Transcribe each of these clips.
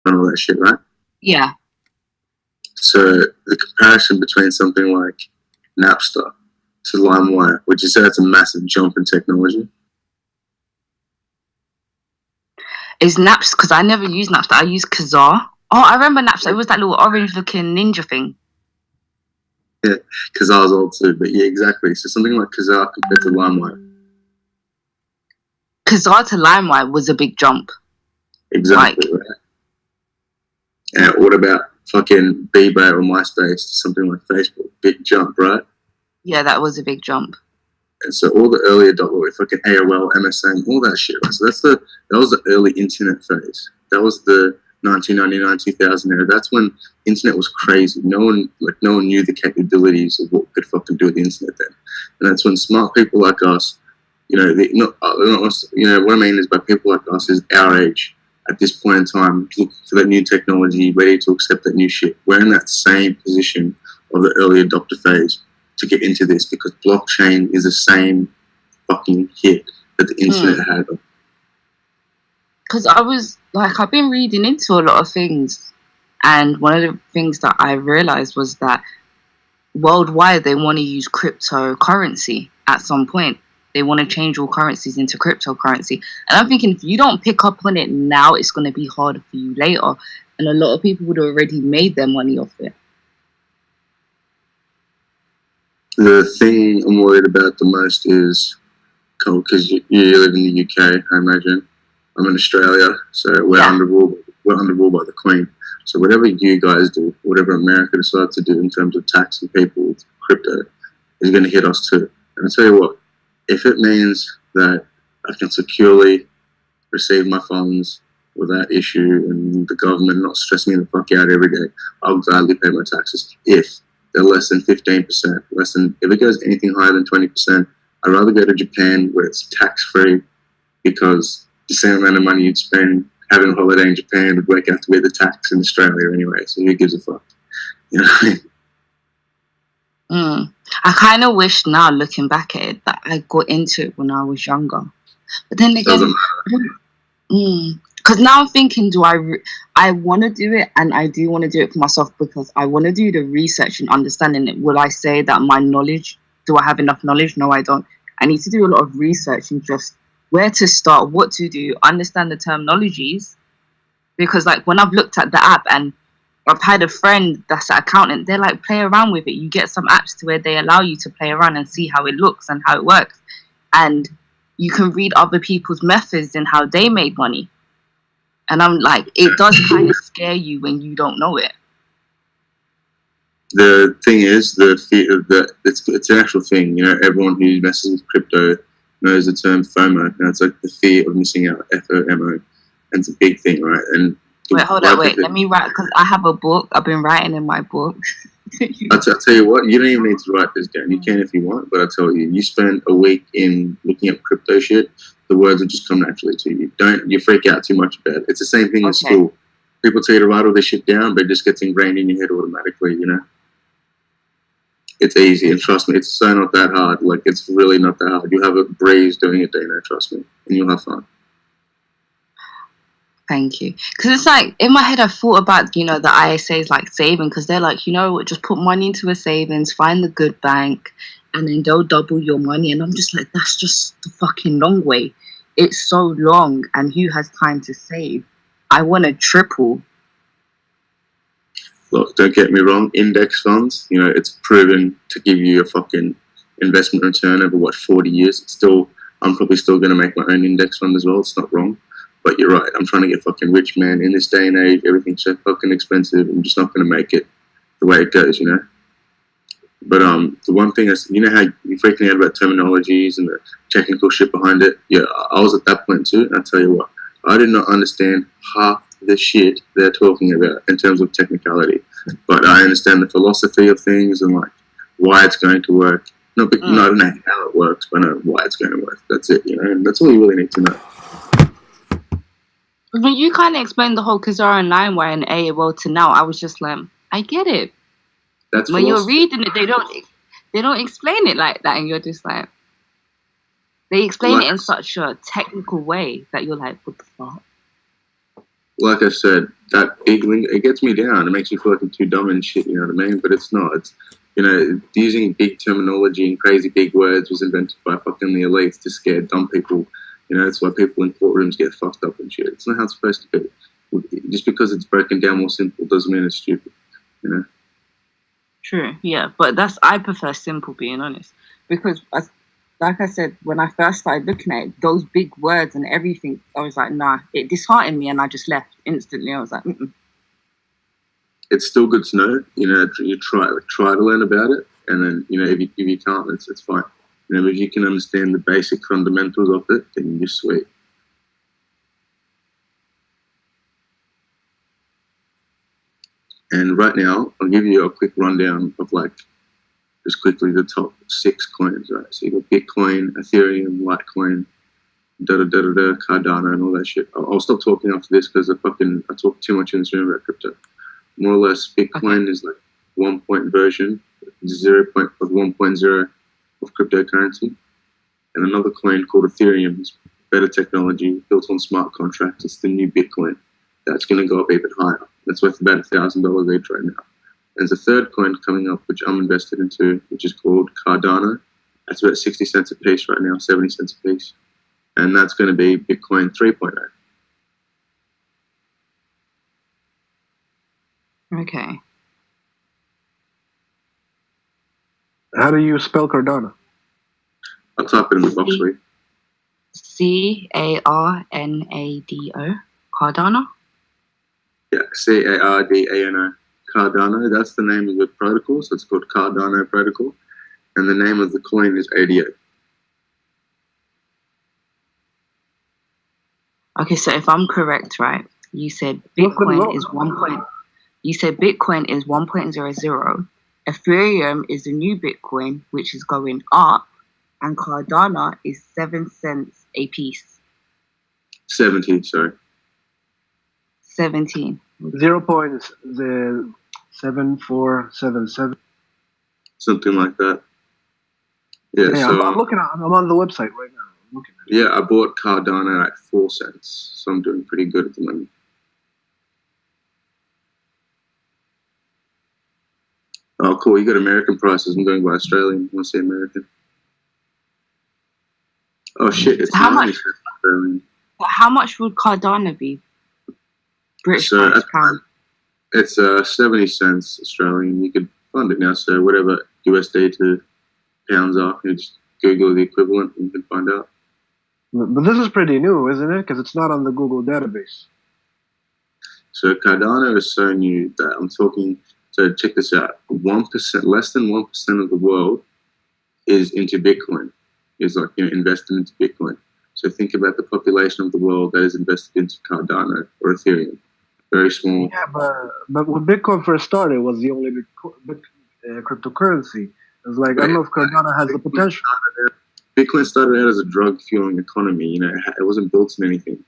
and all that shit, right? Yeah. So the comparison between something like Napster to LimeWire, would you say that's a massive jump in technology? Is Napster, because I never used Napster. I used Kazaa. Oh, I remember Napster. It was that little orange-looking ninja thing. Yeah, Kazaa's old too, but yeah, exactly. So something like Kazaa compared to LimeWire. Kazaa to LimeWire was a big jump. Exactly, right? And what about fucking Bebo or MySpace to something like Facebook? Big jump, right? Yeah, that was a big jump. And so all the early adult, fucking AOL, MSN, all that shit. Right? So that was the early internet phase. That was the 1999, 2000 era. That's when internet was crazy. No one knew the capabilities of what we could fucking do with the internet then. And that's when smart people like us, what I mean is by people like us is our age at this point in time, looking for that new technology, ready to accept that new shit. We're in that same position of the early adopter phase to get into this because blockchain is the same fucking hit that the internet had. Because I've been reading into a lot of things, and one of the things that I realized was that worldwide they want to use cryptocurrency at some point. They want to change all currencies into cryptocurrency. And I'm thinking, if you don't pick up on it now, it's going to be harder for you later. And a lot of people would have already made their money off it. The thing I'm worried about the most is, because you live in the UK, I imagine. I'm in Australia, so we're under rule by the Queen. So whatever you guys do, whatever America decides to do in terms of taxing people with crypto, is going to hit us too. And I tell you what, if it means that I can securely receive my funds without issue and the government not stressing me the fuck out every day, I'll gladly pay my taxes. If they're less than 15%, if it goes anything higher than 20%, I'd rather go to Japan where it's tax-free, because the same amount of money you'd spend having a holiday in Japan would work out to be the tax in Australia anyway, so who gives a fuck? You know what I mean? I kind of wish now, looking back at it, that I got into it when I was younger. But then again, because now I'm thinking, I want to do it, and I do want to do it for myself because I want to do the research and understanding it. Will I say that my knowledge, do I have enough knowledge? No, I don't. I need to do a lot of research and just where to start, what to do, understand the terminologies. Because like when I've looked at the app and I've had a friend that's an accountant, they're like, play around with it. You get some apps to where they allow you to play around and see how it looks and how it works. And you can read other people's methods and how they made money. And I'm like, it does kind of scare you when you don't know it. The thing is, it's an actual thing. You know, everyone who messes with crypto knows the term FOMO. And it's like the fear of missing out, FOMO. And it's a big thing, right? And wait, let me write, because I have a book. I've been writing in my book. I'll tell you what, you don't even need to write this down. You can if you want, but I tell you, you spend a week in looking at crypto shit, the words will just come naturally to you. Don't you freak out too much about it. It's the same thing in school. People tell you to write all this shit down, but it just gets ingrained in your head automatically, you know? It's easy, and trust me, it's so not that hard. Like, it's really not that hard. You have a breeze doing it, Dana, trust me, and you'll have fun. Thank you. Because it's like, in my head, I thought about, the ISAs like saving, because they're like, just put money into a savings, find the good bank, and then they'll double your money. And I'm just like, that's just the fucking long way. It's so long, and who has time to save? I want to triple. Look, don't get me wrong, index funds, it's proven to give you a fucking investment return over, 40 years. I'm probably still going to make my own index fund as well. It's not wrong. But you're right, I'm trying to get fucking rich, man. In this day and age, everything's so fucking expensive. I'm just not going to make it the way it goes, But the one thing is, how you're freaking out about terminologies and the technical shit behind it? Yeah, I was at that point too, and I tell you what, I did not understand half the shit they're talking about in terms of technicality. But I understand the philosophy of things and like why it's going to work. No, but I don't know how it works, but I know why it's going to work. That's it, and that's all you really need to know. When you kind of explained the whole Kazaa and LimeWire and AOL to now, I was just like, I get it. That's when you're reading it, they don't explain it like that, and you're just like, they explain it in such a technical way that you're like, what the fuck? like I said, that big link, it gets me down. It makes me feel like I'm too dumb and shit, you know what I mean? But it's not. It's, using big terminology and crazy big words was invented by fucking the elites to scare dumb people. That's why people in courtrooms get fucked up and shit. It's not how it's supposed to be. Just because it's broken down more simple doesn't mean it's stupid, True, yeah, but I prefer simple, being honest, because like I said, when I first started looking at it, those big words and everything, I was like, nah, it disheartened me, and I just left instantly. I was like, mm-mm. It's still good to know. You try to learn about it, and then if you can't, it's fine. If you can understand the basic fundamentals of it, then you're sweet. And right now, I'll give you a quick rundown of just quickly the top 6 coins, right? So you got Bitcoin, Ethereum, Litecoin, Cardano, and all that shit. I'll stop talking after this because I talk too much in this room about crypto. More or less, Bitcoin is like 1 point version, 1.0 of cryptocurrency. And another coin called Ethereum is better technology, built on smart contracts. It's the new Bitcoin. That's going to go up even higher. That's worth about $1,000 each right now. There's a third coin coming up, which I'm invested into, which is called Cardano. That's about 60 cents a piece right now, 70 cents a piece. And that's going to be Bitcoin 3.0. Okay. How do you spell Cardano? I'll type it in the box for you. Carnado. Cardano? Yeah, Cardano. Cardano, that's the name of the protocol, so it's called Cardano Protocol. And the name of the coin is 88. Okay, so if I'm correct, right, you said Bitcoin is 1. You said Bitcoin is 1.00. Ethereum is the new Bitcoin, which is going up, and Cardano is 7 cents a piece. 17, sorry. 17. 0.7477. Something like that. Yeah, so I'm on the website right now. I'm looking at it. Yeah, I bought Cardano at 4 cents, so I'm doing pretty good at the moment. Oh, cool. You got American prices. I'm going by Australian. You want to see American? Oh, shit. It's How much? Australian. How much would Cardano be? British pound. It's 70 cents Australian. You could find it now. So whatever USD to pounds are, you just Google the equivalent and you can find out. But this is pretty new, isn't it? Because it's not on the Google database. So Cardano is so new that I'm talking. So check this out: 1%, less than 1% of the world is into Bitcoin. Is invested into Bitcoin. So think about the population of the world that is invested into Cardano or Ethereum. Very small. Yeah, but when Bitcoin first started, it was the only cryptocurrency. It's like, I don't know if Cardano has the potential. Bitcoin started out as a drug-fueling economy. It wasn't built on anything.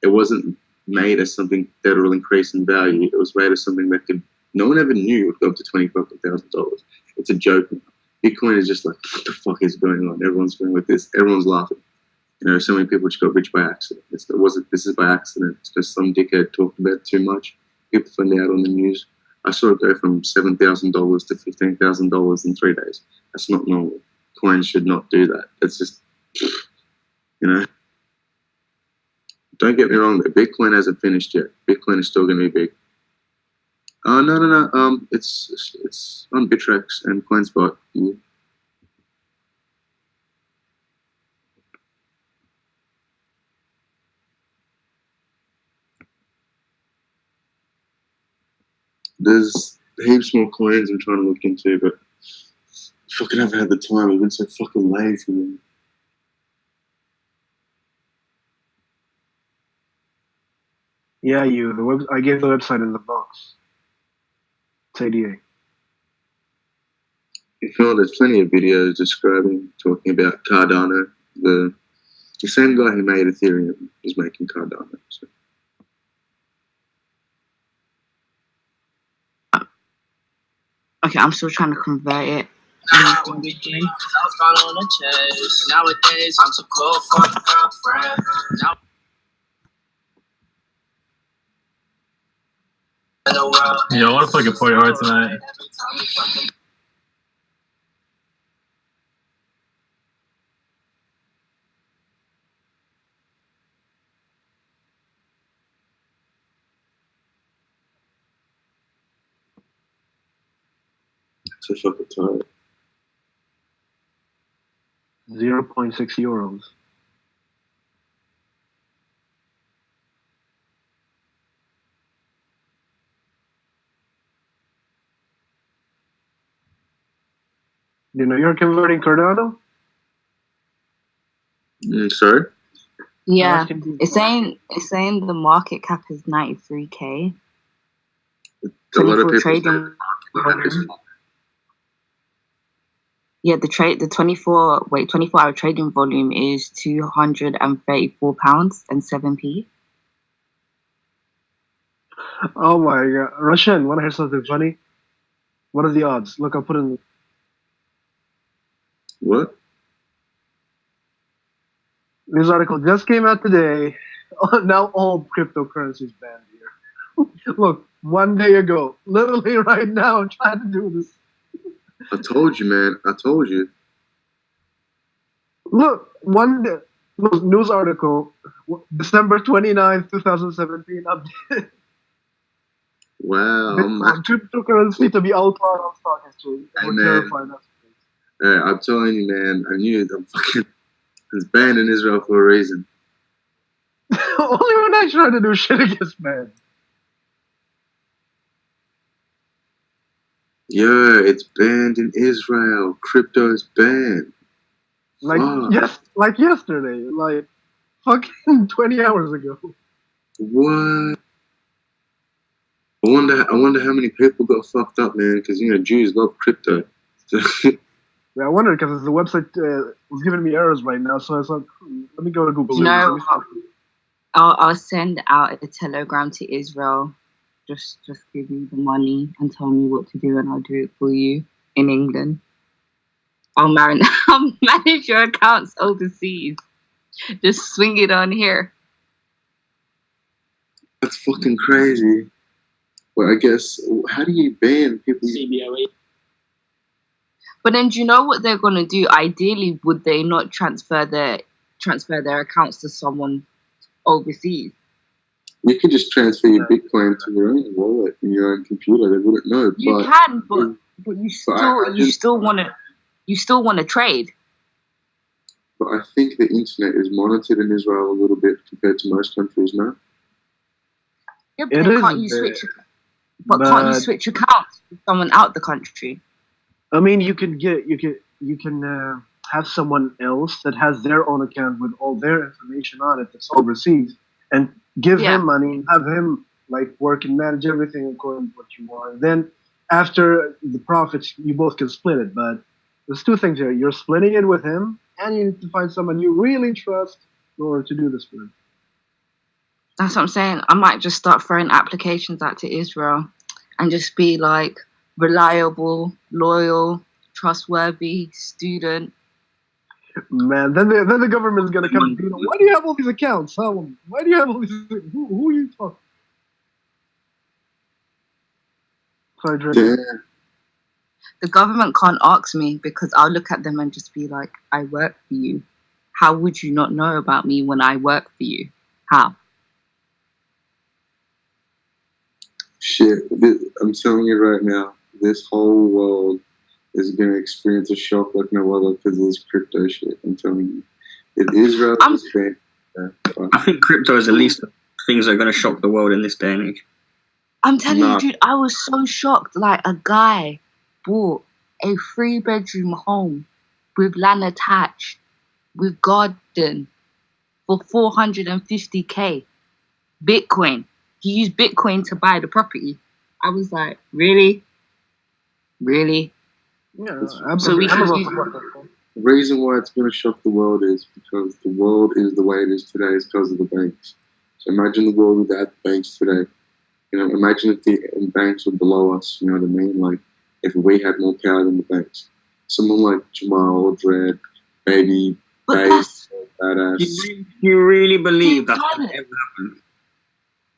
It wasn't made as something that will increase in value. It was made as something that no one ever knew it would go up to $25,000. It's a joke now. Bitcoin is just like, what the fuck is going on? Everyone's going with this. Everyone's laughing. So many people just got rich by accident. This is by accident. It's just some dickhead talked about it too much. People find out on the news. I saw it go from $7,000 to $15,000 in 3 days. That's not normal. Coins should not do that. It's just, Don't get me wrong, though. Bitcoin hasn't finished yet. Bitcoin is still going to be big. No. It's on Bittrex and CoinSpot. Yeah. There's heaps more coins I'm trying to look into, but I fucking haven't had the time. I've been so fucking lazy, man. Yeah, I gave the website in the box. It's 88. There's plenty of videos talking about Cardano. The same guy who made Ethereum is making Cardano. So. Okay, I'm still trying to convert it. Nowadays, I'm too cool for a girlfriend. the world. Yo, I want to fucking party hard tonight. So fucking tired. 0.6 euros. You know you're converting Cardano? Sorry? Yeah, it's saying the market cap is 93k. A lot of 24 people. trading volume. Yeah, the 24-hour trading volume is £234 and 7p. Oh my god. Russian, wanna hear something funny? What are the odds? Look, I'll put in What? this article just came out today. Now all cryptocurrencies banned here. Look, 1 day ago, literally right now, I'm trying to do this. I told you, man. I told you. Look, one day, look, news article, December 29th, 2017, update. Wow. Cryptocurrency to be outlawed on stock exchange. Hey, We're man. terrified of it. Hey, I'm telling you, man. I knew it. I'm fucking. It's banned in Israel for a reason. Only when I try to do shit against man. Yeah, it's banned in Israel. Crypto is banned. Like Fuck. like yesterday, like fucking 20 hours ago. What? I wonder how many people got fucked up, man. Because Jews love crypto. Yeah, I wondered because the website was giving me errors right now, so I was like, let me go to Google. No, I'll send out a telegram to Israel. Just give me the money and tell me what to do, and I'll do it for you in England. I'll manage your accounts overseas. Just swing it on here. That's fucking crazy. Well, I guess, how do you ban people? CBOE. But then, do you know what they're gonna do? Ideally, would they not transfer their accounts to someone overseas? You could just transfer your Bitcoin to your own wallet in your own computer. They wouldn't know. You can, but you still want to trade. But I think the internet is monitored in Israel a little bit compared to most countries now. Yeah, but can't you switch accounts with someone out the country? I mean, you can have someone else that has their own account with all their information on it that's overseas, and give him money and have him like work and manage everything according to what you want. Then after the profits, you both can split it. But there's two things here: you're splitting it with him, and you need to find someone you really trust in order to do this for him. That's what I'm saying. I might just start throwing applications out to Israel and just be like reliable, loyal, trustworthy student. Man, then the government's gonna come and be like, why do you have all these accounts? Why do you have all these? Who are you talking? Sorry, Drake. Yeah. The government can't ask me because I'll look at them and just be like, I work for you. How would you not know about me when I work for you? How? Shit, I'm telling you right now, this whole world is going to experience a shock like no other because of this crypto shit. I'm telling you. If Israel is banned, I think crypto is the least of things that are going to shock the world in this day and age. I'm telling you, dude, I was so shocked. Like, a guy bought a 3-bedroom home with land attached, with garden, for 450k Bitcoin. He used Bitcoin to buy the property. I was like, really? Really? Yeah, absolutely. The reason why it's going to shock the world is because the world is the way it is today is because of the banks. So imagine the world without the banks today. Imagine if the banks were below us, you know what I mean? Like, if we had more power than the banks. Someone like Jamal, Dredd, Baby, Badass. You really believe that would ever happen?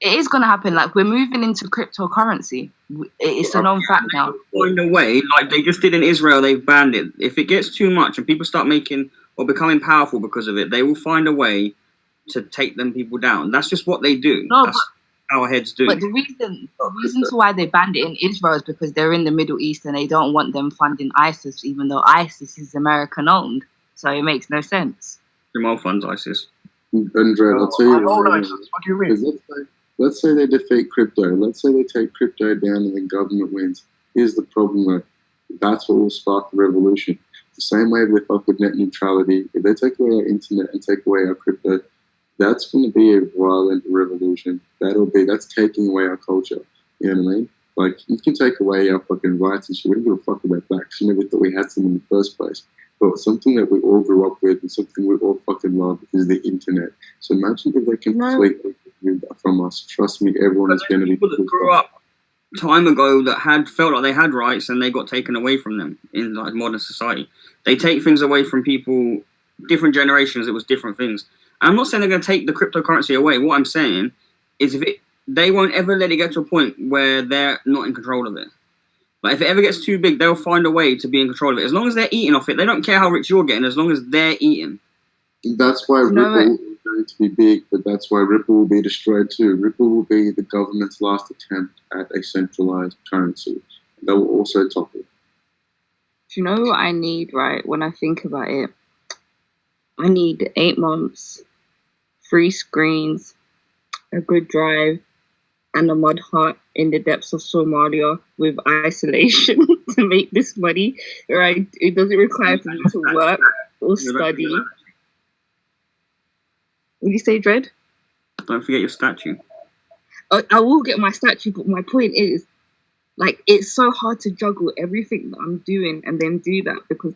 It is going to happen. Like, we're moving into cryptocurrency. It's a known fact now. Find a way, like they just did in Israel, they've banned it. If it gets too much and people start making or becoming powerful because of it, they will find a way to take them people down. That's just what they do. No, That's how our heads do. But the reasons why they banned it in Israel is because they're in the Middle East and they don't want them funding ISIS, even though ISIS is American owned. So it makes no sense. Jamal funds ISIS. Andre, I'll tell you what do you mean? Let's say they defeat crypto. Let's say they take crypto down and the government wins. Here's the problem, though. That's what will spark the revolution. The same way they fuck with net neutrality. If they take away our internet and take away our crypto, that's going to be a violent revolution. That's taking away our culture. You know what I mean? Like, you can take away our fucking rights and shit. We don't give a fuck about that because we never thought we had some in the first place. But something that we all grew up with and something we all fucking love is the internet. So imagine if they completely remove that from us. Trust me, everyone is going to be... People that grew up time ago that had felt like they had rights and they got taken away from them in like modern society. They take things away from people, different generations, it was different things. And I'm not saying they're going to take the cryptocurrency away. What I'm saying is they won't ever let it get to a point where they're not in control of it. Like, if it ever gets too big, they'll find a way to be in control of it. As long as they're eating off it, they don't care how rich you're getting, as long as they're eating. That's why Ripple is going to be big, but that's why Ripple will be destroyed too. Ripple will be the government's last attempt at a centralized currency. That will also topple. Do you know what I need, right, when I think about it? I need 8 months, 3 screens, a good drive, and a mud hut in the depths of Somalia with isolation to make this money, right? It doesn't require for me to work or study. What do you say, Dred? Don't forget your statue. I will get my statue, but my point is, like, it's so hard to juggle everything that I'm doing and then do that because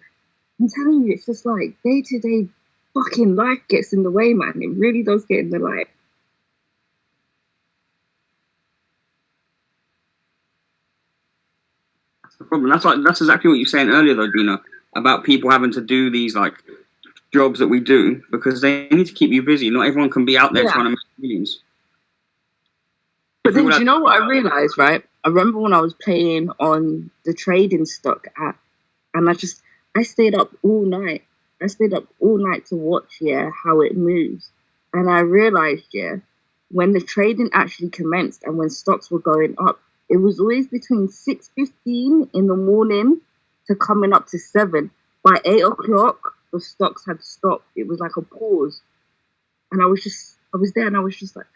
I'm telling you, it's just like day-to-day fucking life gets in the way, man. It really does get in the way. The problem. That's exactly what you were saying earlier, though, Dina, about people having to do these like jobs that we do because they need to keep you busy. Not everyone can be out there trying to make millions. But then, do you know what I realized? Right, I remember when I was playing on the trading stock app, and I stayed up all night. I stayed up all night to watch how it moves, and I realized when the trading actually commenced and when stocks were going up. It was always between 6:15 in the morning to coming up to 7. By 8 o'clock, the stocks had stopped. It was like a pause. And I was there and I was just like,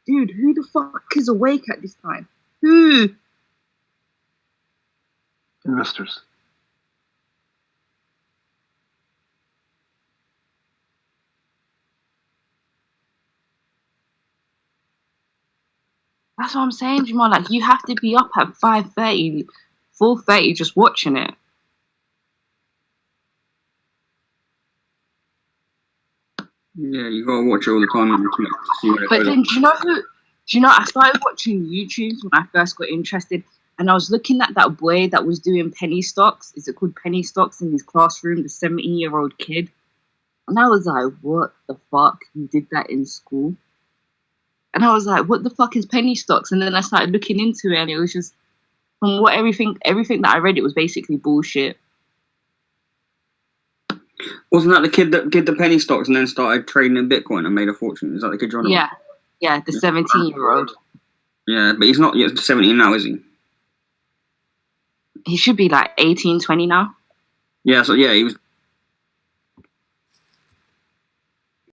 dude, who the fuck is awake at this time? Who? Investors. That's what I'm saying, Jamal. Like, you have to be up at 5:30, 4:30 just watching it. Yeah, you gotta watch it all the time. But then, do you know, I started watching YouTube when I first got interested, and I was looking at that boy that was doing penny stocks. Is it called penny stocks in his classroom? The 17-year-old kid. And I was like, what the fuck? You did that in school? And I was like, what the fuck is penny stocks? And then I started looking into it, and it was just, from what everything that I read, it was basically bullshit. Wasn't that the kid that did the penny stocks and then started trading in Bitcoin and made a fortune? Is that the kid you're on about? Yeah, the 17-year-old. Yeah, but he's not yet 17 now, is he? He should be like 18, 20 now. Yeah, so yeah, he was